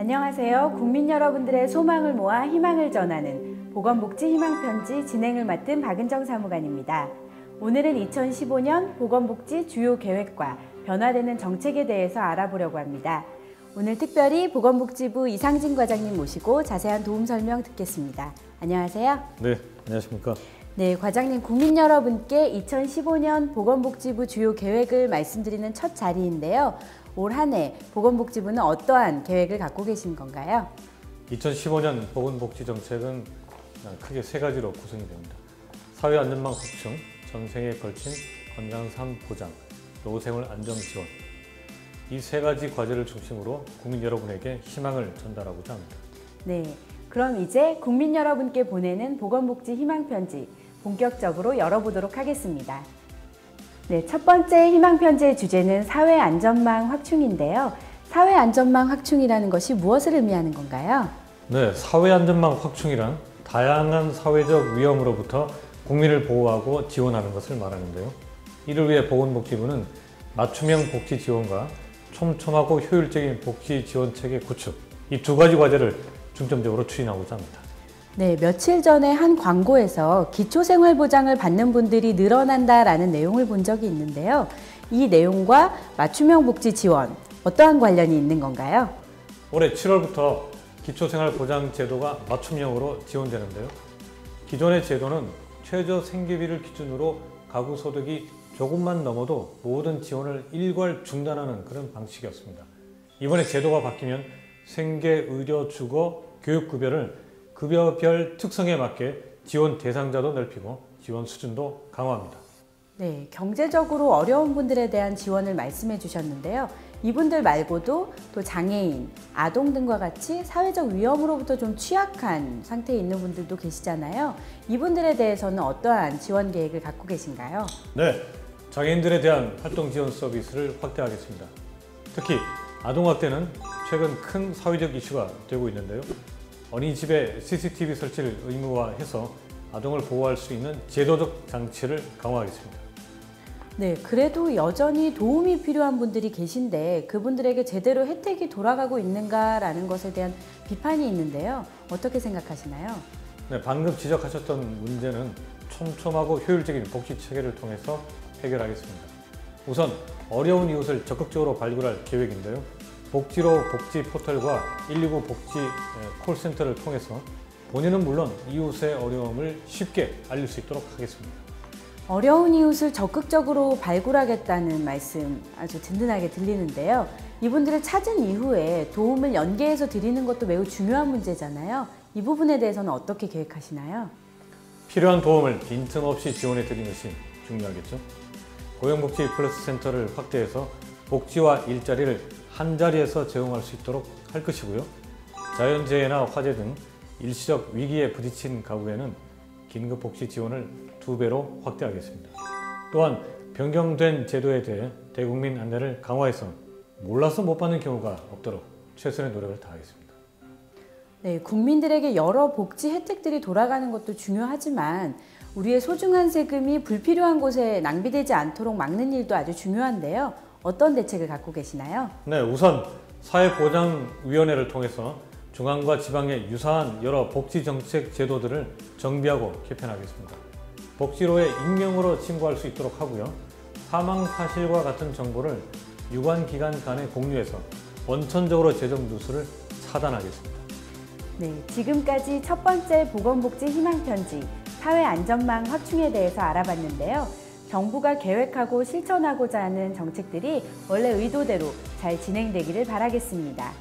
안녕하세요. 국민 여러분들의 소망을 모아 희망을 전하는 보건복지 희망편지 진행을 맡은 박은정 사무관입니다. 오늘은 2015년 보건복지 주요 계획과 변화되는 정책에 대해서 알아보려고 합니다. 오늘 특별히 보건복지부 이상진 과장님 모시고 자세한 도움 설명 듣겠습니다. 안녕하세요. 네, 안녕하십니까. 네, 과장님, 국민 여러분께 2015년 보건복지부 주요 계획을 말씀드리는 첫 자리인데요. 올 한 해 보건복지부는 어떠한 계획을 갖고 계신 건가요? 2015년 보건복지정책은 크게 세 가지로 구성이 됩니다. 사회안전망 확충, 전생에 걸친 건강상 보장, 노후생활 안정 지원. 이 세 가지 과제를 중심으로 국민 여러분에게 희망을 전달하고자 합니다. 네, 그럼 이제 국민 여러분께 보내는 보건복지 희망편지 본격적으로 열어보도록 하겠습니다. 네, 첫 번째 희망편지의 주제는 사회안전망 확충인데요. 사회안전망 확충이라는 것이 무엇을 의미하는 건가요? 네, 사회안전망 확충이란 다양한 사회적 위험으로부터 국민을 보호하고 지원하는 것을 말하는데요. 이를 위해 보건복지부는 맞춤형 복지 지원과 촘촘하고 효율적인 복지 지원 체계 구축, 이 두 가지 과제를 중점적으로 추진하고자 합니다. 네, 며칠 전에 한 광고에서 기초생활보장을 받는 분들이 늘어난다라는 내용을 본 적이 있는데요. 이 내용과 맞춤형 복지 지원, 어떠한 관련이 있는 건가요? 올해 7월부터 기초생활보장제도가 맞춤형으로 지원되는데요. 기존의 제도는 최저 생계비를 기준으로 가구 소득이 조금만 넘어도 모든 지원을 일괄 중단하는 그런 방식이었습니다. 이번에 제도가 바뀌면 생계, 의료, 주거, 교육급여를 급여별 특성에 맞게 지원 대상자도 넓히고 지원 수준도 강화합니다. 네, 경제적으로 어려운 분들에 대한 지원을 말씀해 주셨는데요. 이분들 말고도 또 장애인, 아동 등과 같이 사회적 위험으로부터 좀 취약한 상태에 있는 분들도 계시잖아요. 이분들에 대해서는 어떠한 지원 계획을 갖고 계신가요? 네, 장애인들에 대한 활동 지원 서비스를 확대하겠습니다. 특히 아동학대는 최근 큰 사회적 이슈가 되고 있는데요. 어린이집에 CCTV 설치를 의무화해서 아동을 보호할 수 있는 제도적 장치를 강화하겠습니다. 네, 그래도 여전히 도움이 필요한 분들이 계신데 그분들에게 제대로 혜택이 돌아가고 있는가라는 것에 대한 비판이 있는데요. 어떻게 생각하시나요? 네, 방금 지적하셨던 문제는 촘촘하고 효율적인 복지 체계를 통해서 해결하겠습니다. 우선 어려운 이웃을 적극적으로 발굴할 계획인데요. 복지로 복지 포털과 119 복지 콜센터를 통해서 본인은 물론 이웃의 어려움을 쉽게 알릴 수 있도록 하겠습니다. 어려운 이웃을 적극적으로 발굴하겠다는 말씀 아주 든든하게 들리는데요. 이분들을 찾은 이후에 도움을 연계해서 드리는 것도 매우 중요한 문제잖아요. 이 부분에 대해서는 어떻게 계획하시나요? 필요한 도움을 빈틈없이 지원해 드리는 것이 중요하겠죠. 고용복지 플러스 센터를 확대해서 복지와 일자리를 한 자리에서 제공할 수 있도록 할 것이고요. 자연재해나 화재 등 일시적 위기에 부딪힌 가구에는 긴급복지 지원을 2배로 확대하겠습니다. 또한 변경된 제도에 대해 대국민 안내를 강화해서 몰라서 못 받는 경우가 없도록 최선의 노력을 다하겠습니다. 네, 국민들에게 여러 복지 혜택들이 돌아가는 것도 중요하지만 우리의 소중한 세금이 불필요한 곳에 낭비되지 않도록 막는 일도 아주 중요한데요. 어떤 대책을 갖고 계시나요? 네, 우선 사회보장위원회를 통해서 중앙과 지방의 유사한 여러 복지정책 제도들을 정비하고 개편하겠습니다. 복지로에 익명으로 신고할 수 있도록 하고요. 사망 사실과 같은 정보를 유관기관 간에 공유해서 원천적으로 재정 누수를 차단하겠습니다. 네, 지금까지 첫 번째 보건복지 희망편지 사회안전망 확충에 대해서 알아봤는데요. 정부가 계획하고 실천하고자 하는 정책들이 원래 의도대로 잘 진행되기를 바라겠습니다.